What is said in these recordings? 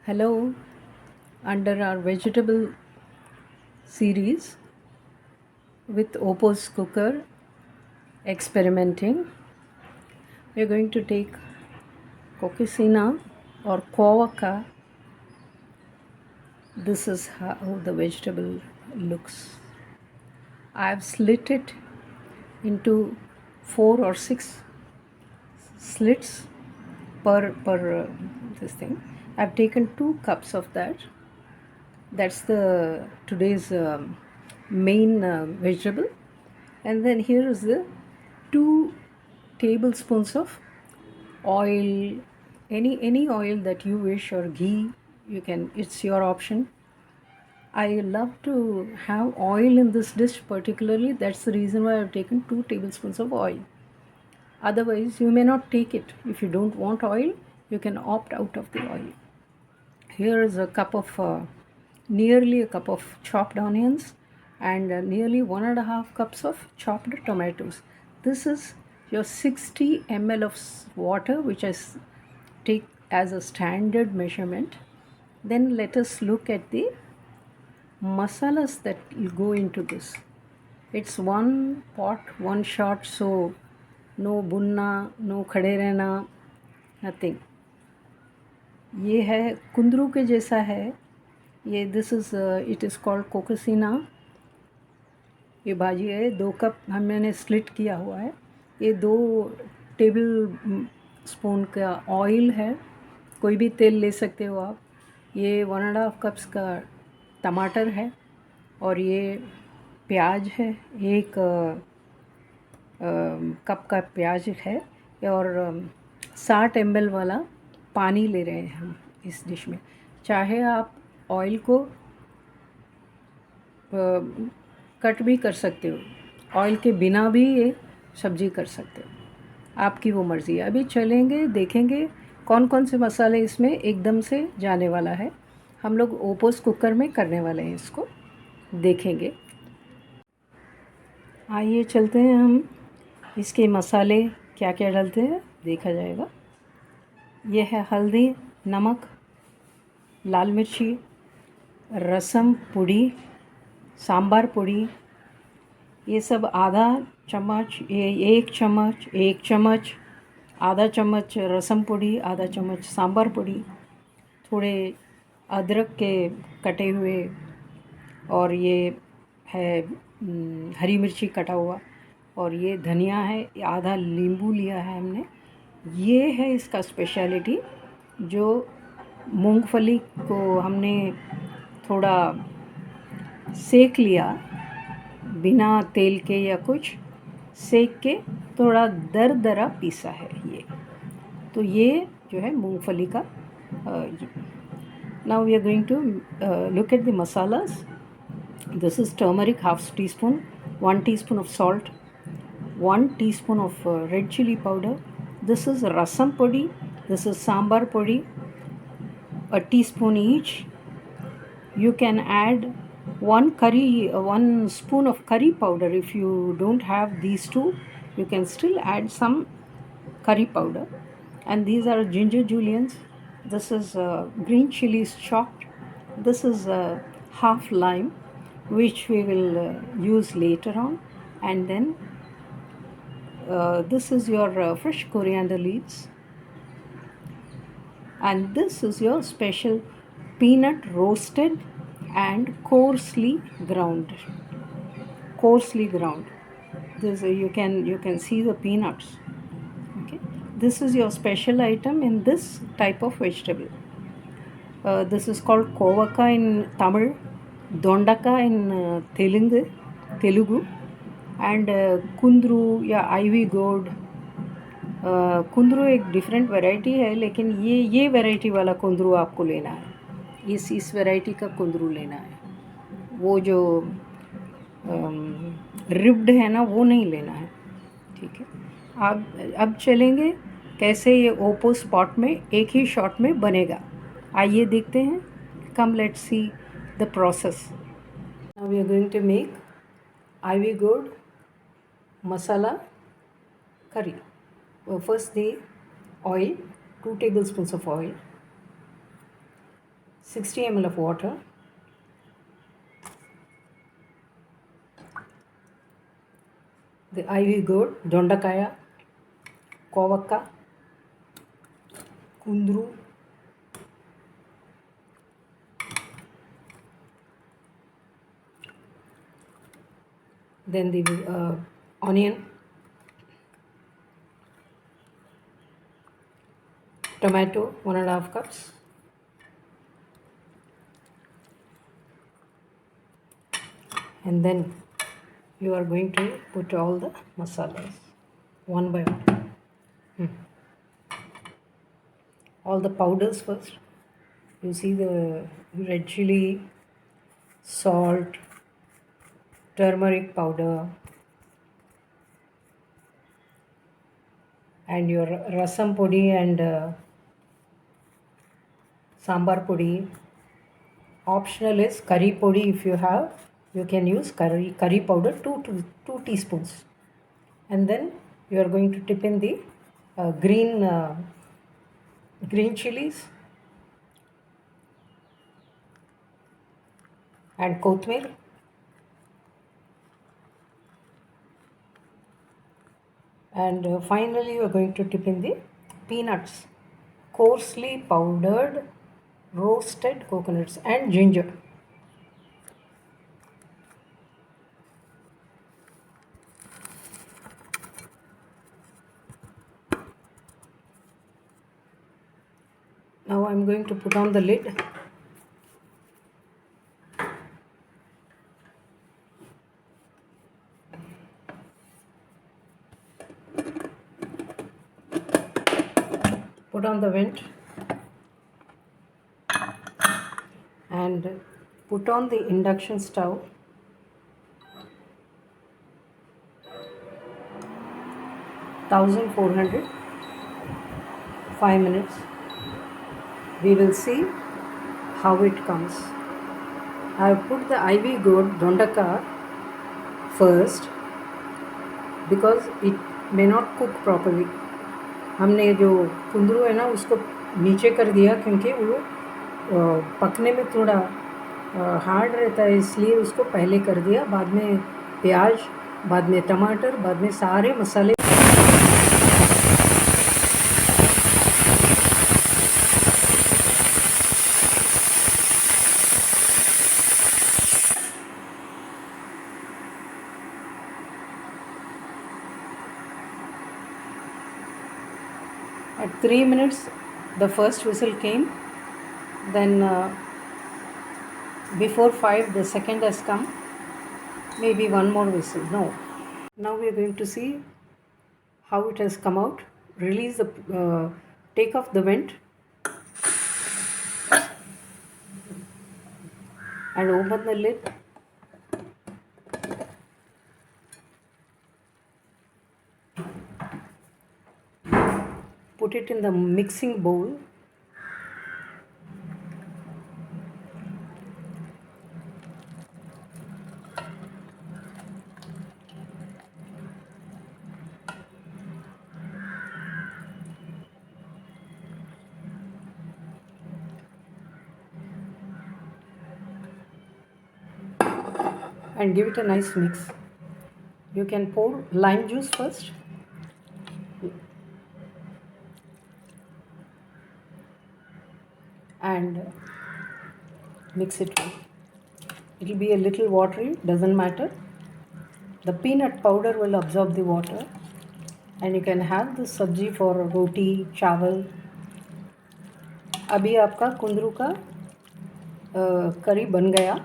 Hello, under our vegetable series with OPOS cooker experimenting, we are going to take Coccinua or Kovakka. This is how the vegetable looks. I have slit it into 4 or 6 slits per this thing. I've taken 2 cups of that. That's the today's main vegetable, and then here is the 2 tablespoons of oil, any oil that you wish, or ghee. You can, it's your option. I love to have oil in this dish particularly. That's the reason why I've taken 2 tablespoons of oil. Otherwise you may not take it. If you don't want oil, you can opt out of the oil. Here is a cup of nearly a cup of chopped onions, and nearly 1.5 cups of chopped tomatoes. This is your 60 ml of water, which I take as a standard measurement. Then let us look at the masalas that will go into this. It's one pot, one shot, so no bunna, no khade rehna, nothing. ये है कुंदरू के जैसा है ये. This is it is called कोकोसिना. ये भाजी है. 2 कप मैंने स्लिट किया हुआ है. ये 2 टेबल स्पून का ऑयल है. कोई भी तेल ले सकते हो आप. ये 1.5 कप्स का टमाटर है, और ये प्याज है. 1 कप का प्याज है, और 60 ml वाला पानी ले रहे हैं हम इस डिश में. चाहे आप ऑयल को कट भी कर सकते हो, ऑयल के बिना भी ये सब्जी कर सकते हो, आपकी वो मर्ज़ी है. अभी चलेंगे, देखेंगे कौन कौन से मसाले इसमें एकदम से जाने वाला है. हम लोग ओपोस कुकर में करने वाले हैं, इसको देखेंगे. आइए चलते हैं, हम इसके मसाले क्या क्या डालते हैं देखा जाएगा. ये है हल्दी, नमक, लाल मिर्ची, रसम पुड़ी, सांबार पुड़ी. ये सब आधा चम्मच, ये 1 चम्मच, 1 चम्मच, आधा चम्मच रसम पुड़ी, आधा चम्मच सांबार पुड़ी, थोड़े अदरक के कटे हुए, और ये है हरी मिर्ची कटा हुआ, और ये धनिया है. आधा नींबू लिया है हमने. ये है इसका स्पेशलिटी, जो मूंगफली को हमने थोड़ा सेक लिया, बिना तेल के या कुछ, सेक के थोड़ा दरदरा पीसा है ये. तो ये जो है मूंगफली का. Now we are going to look at the masalas. This is turmeric, half teaspoon, 1 teaspoon of salt, 1 teaspoon of red chilli powder. This is rasam podi, this is sambar podi, a teaspoon each. You can add 1 spoon of curry powder. If you don't have these two, you can still add some curry powder. And these are ginger juliennes. This is green chilies chopped. This is half lime, which we will use later on. And then this is your fresh coriander leaves, and this is your special peanut, roasted and coarsely ground. This you can see the peanuts. Okay, this is your special item in this type of vegetable. This is called Kovakka in Tamil, Dondakka in Telugu, and Kundru या Ivy Gourd. कुंदरू एक different variety है, लेकिन ये variety वाला कुंदरू आपको लेना है. इस वैरायटी का कुंदरू लेना है. वो जो रिब्ड है ना, वो नहीं लेना है. ठीक है. अब चलेंगे कैसे ये ओपोस पॉट में एक ही शॉट में बनेगा. आइए देखते हैं. Come let's see the process. Now we are going to make Ivy Gourd masala curry. First the oil, 2 tablespoons of oil. 60 ml of water, the Ivy Gourd, Dondakka, Kovakka, Kundru, then the onion, tomato 1.5 cups, and then you are going to put all the masalas one by one. All the powders first. You see the red chilli, salt, turmeric powder, and your rasam podi and sambar podi. Optional is curry podi. If you have, you can use curry powder 2 teaspoons, and then you are going to dip in the green chilies and kothmir, and finally you are going to dip in the peanuts, coarsely powdered roasted coconuts, and ginger. Now I am going to put on the lid. Put on the vent and put on the induction stove. 1400, 5 minutes. We will see how it comes. I have put the Ivy Gourd Dondakka first because it may not cook properly. हमने जो कुंदरू है ना उसको नीचे कर दिया क्योंकि वो पकने में थोड़ा हार्ड रहता है, इसलिए उसको पहले कर दिया. बाद में प्याज, बाद में टमाटर, बाद में सारे मसाले. At 3 minutes, the first whistle came. Then before 5, the second has come. Maybe one more whistle. No. Now we are going to see how it has come out. Release the, take off the vent and open the lid. Put it in the mixing bowl. And give it a nice mix. You can pour lime juice first. And mix it well. It will be a little watery, doesn't matter. The peanut powder will absorb the water, and you can have the sabji for roti, chawal. अभी आपका कुंदरू का करी बन गया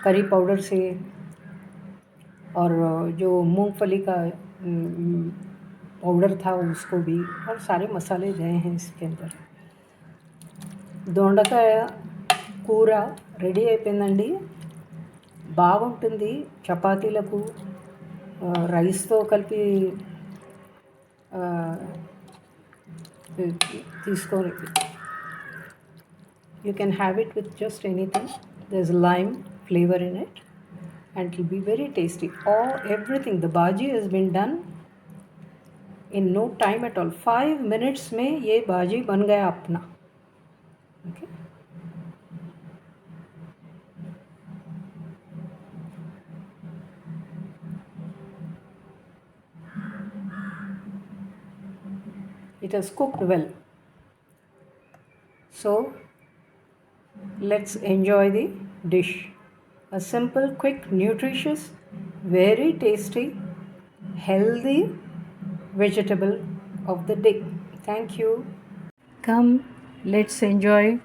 curry powder से, और जो मूंगफली का पाउडर था उसको भी, और सारे मसाले गए हैं इसके अंदर. దొండకాయ కూర రెడీ అయిపోయిందండి. బాగుంటుంది చపాతీలకు, రైస్తో కలిపి తీసుకొని. You can have it with just anything. There's lime flavor in it and it will be very tasty. Everything, the bhaji has been done in no time at all. 5 minutes में ये भाजी बन गया अपना. Okay. it is cooked well. So let's enjoy the dish. A simple, quick, nutritious, very tasty, healthy vegetable of the day. Thank you. Come, let's enjoy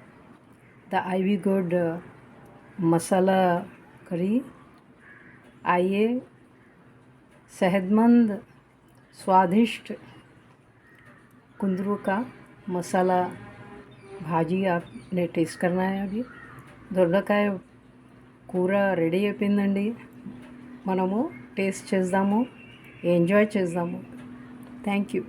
the Ivy Gourd masala curry. आइए सेहतमंद स्वादिष्ट कुंदरू का मसाला भाजी आपने test करना है. अभी దొండకాయ కూర రెడీ అయిపోయిందండి. మనము టేస్ట్ చేద్దాము, ఎంజాయ్ చేద్దాము. Thank you.